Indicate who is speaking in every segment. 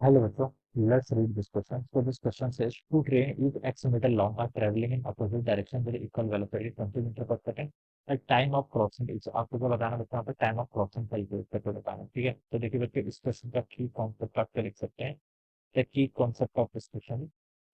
Speaker 1: Hello, bachcho. Let's read this question. So this question says, two train is x meter long are traveling in opposite direction with equal velocity 20 meter per second. At time of crossing is आपको क्या बताना बच्चों यहाँ पे time of crossing का use करके बताना, ठीक है। तो देखिए बच्चे इस क्वेश्चन का की कॉन्सेप्ट आप क्या लिख सकते हैं, the key concept of this question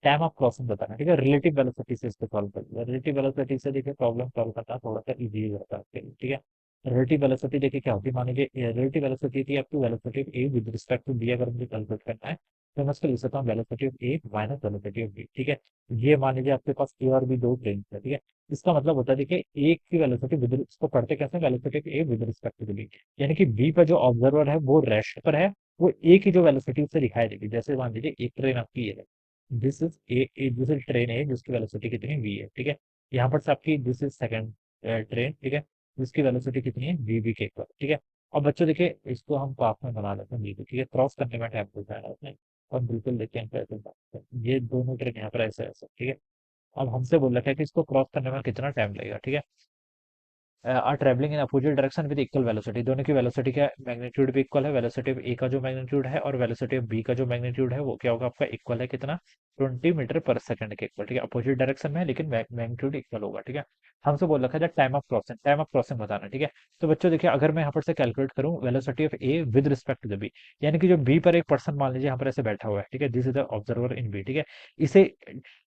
Speaker 1: time of crossing बताना, ठीक है। रिलेटिव वेलोसिटी से इसको सॉल्व करिए। रिलेटिव वेलोसिटी से देखिए प्रॉब्लम सॉल्व करना थोड़ा सा इजी हो जाता है आपके लिए, ठीक है। रिलेटिव वेलोसिटी देखिए क्या होती है, मान लीजिए रिलेटिव वेलोसिटी थी आपकी velocity of A with respect to B, अगर मुझे कैलकुलेट करना है तो मैं उसको लिख सकता हूँ velocity of A minus velocity of B, ठीक है। ये मान लीजिए आपके पास ए और बी दो ट्रेन है, ठीक है। इसका मतलब होता है देखिए एक की वेलोसिटी विद, इसको पढ़ते कैसे, velocity of A with respect to B, यानी कि बी पर जो ऑब्जर्वर है वो रेस्ट पर है, वो ए की जो वेलोसिटी उससे दिखाई देगी। जैसे मान लीजिए एक ट्रेन आपकी है, this is a, this is train है जिसकी वेलोसिटी कितनी वी है, ठीक है। यहाँ पर से आपकी दिस इज सेकंड ट्रेन, ठीक है, जिसकी वेलोसिटी कितनी है वी के इक्वल, ठीक है। और बच्चों देखिए इसको हम पास में बना लेते हैं वी को, ठीक है। क्रॉस करने में टाइम लगता है उसमें, और बिल्कुल देखिए हम कैसे बात हैं। ये दोनों ट्रेन यहाँ पर ऐसे ऐसे, ठीक है। अब हमसे बोल रखा है कि इसको क्रॉस करने में कितना टाइम लगेगा, ठीक है। Are travelling in opposite direction with equal velocity, दोनों की वेलोसिटी का मैग्नीट्यूड भी इक्वल है। वेलोसिटी ऑफ ए का जो मैग्नीट्यूड है और वेलोसिटी ऑफ बी का जो मैग्नीट्यूड है वो क्या होगा आपका, इक्वल है कितना, 20 मीटर पर सेकंड के इक्वल, ठीक है। अपोजिट डायरेक्शन में है लेकिन मैग्नीट्यूड इक्वल होगा, ठीक है। हमसे बोल रखा है time of crossing, time of crossing बताना, ठीक है। तो बच्चों देखिए अगर मैं यहाँ पर से कैलकुलेट करूँ velocity of A with respect to the B, यानी कि जो बी पर एक पर्सन मान लीजिए यहाँ पर ऐसे बैठा हुआ है, ठीक है, this is the observer in B, ठीक है। इसे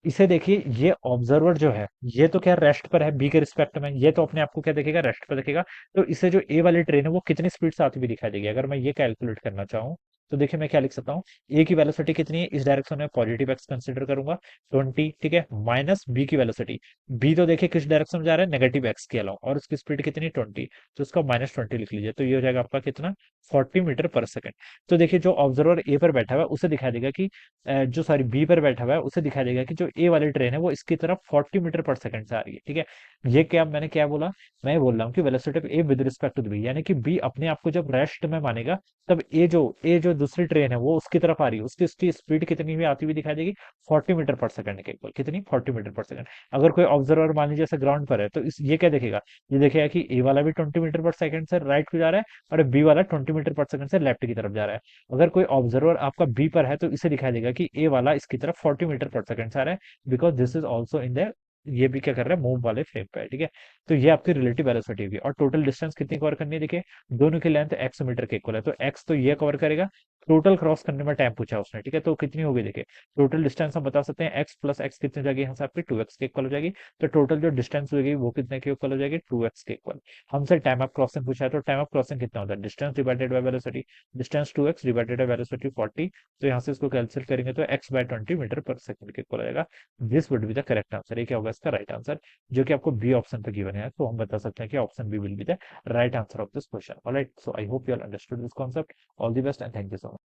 Speaker 1: इसे देखिए ये ऑब्जर्वर जो है ये तो क्या रेस्ट पर है बी के रिस्पेक्ट में, ये तो अपने आप को क्या देखेगा, रेस्ट पर देखेगा। तो इसे जो ए वाली ट्रेन है वो कितनी स्पीड से आती हुई दिखाई देगी, अगर मैं ये कैलकुलेट करना चाहूँ तो देखिए मैं क्या लिख सकता हूँ, ए की वेलोसिटी कितनी है इस डायरेक्शन में, पॉजिटिव एक्स कंसिडर करूंगा 20, ठीक है, माइनस बी की वेलोसिटी, बी तो देखिए किस डायरेक्शन में जा रहा है, नेगेटिव एक्स के अलावा, और उसकी स्पीड कितनी 20, तो उसका -20 लिख लीजिए, तो ये हो जाएगा आपका कितना 40 मीटर पर सेकंड। तो देखिए जो ऑब्जर्वर ए पर बैठा हुआ है उसे दिखाई देगा कि जो सॉरी बी पर बैठा हुआ है उसे दिखाई देगा कि जो ए वाली ट्रेन है वो इसकी तरफ 40 मीटर पर सेकंड से आ रही है, ठीक है। ये क्या मैंने क्या बोला, मैं बोल रहा हूँ कि velocity of A with respect to B, यानी कि बी अपने आप को जब रेस्ट में मानेगा तब ए जो दूसरी ट्रेन है वो उसकी तरफ आ रही है, उसकी उसकी स्पीड कितनी हुई आती हुई दिखाई देगी 40 मीटर पर सेकंड के इक्वल, कितनी 40 मीटर पर सेकंड। अगर कोई ऑब्जर्वर मान लीजिए ऐसे ग्राउंड पर है तो इस ये क्या देखेगा, ये देखेगा कि ए वाला भी 20 मीटर पर सेकंड से राइट को जा रहा है और बी वाला 20 मीटर पर सेकंड से लेफ्ट की तरफ जा रहा है। अगर कोई ऑब्जर्वर आपका बी पर है तो इसे दिखाई देगा कि ए वाला इसकी तरफ 40 मीटर पर सेकंड से आ रहा है, because this is also in the, ये भी क्या कर रहा है, मूव वाले फ्रेम पे है, ठीक है। तो ये आपकी रिलेटिव वेलोसिटी होगी। और टोटल डिस्टेंस कितनी कवर करनी है, देखिए दोनों की लेंथ एक्स मीटर के इक्वल है, तो एक्स तो ये कवर करेगा, टोटल क्रॉस करने में टाइम पूछा उसने, ठीक है। तो कितनी होगी देखिए, टोटल डिस्टेंस हम बता सकते हैं एक्स प्लस एक्स कितनी हो जाएगी यहाँ से आपकी 2x के इक्वल हो जाएगी। तो टोटल जो डिस्टेंस होगी वो कितने के इक्वल हो जाएगी, 2x के इक्वल। हमसे टाइम ऑफ क्रॉसिंग पूछा है तो टाइम ऑफ क्रॉसिंग कितना होता है, distance divided by velocity, distance 2x divided by velocity 40, तो यहाँ से इसको कैंसिल करेंगे तो x/20 मीटर पर सेकंड के इक्वल आएगा। This would be the correct answer, ये क्या होगा इसका राइट आंसर, जो कि आपको बी ऑप्शन पे गिवन है, तो हम बता सकते हैं कि option B will be the right answer of this question. Alright, so I hope you all understood this concept. All the best and thank you so much.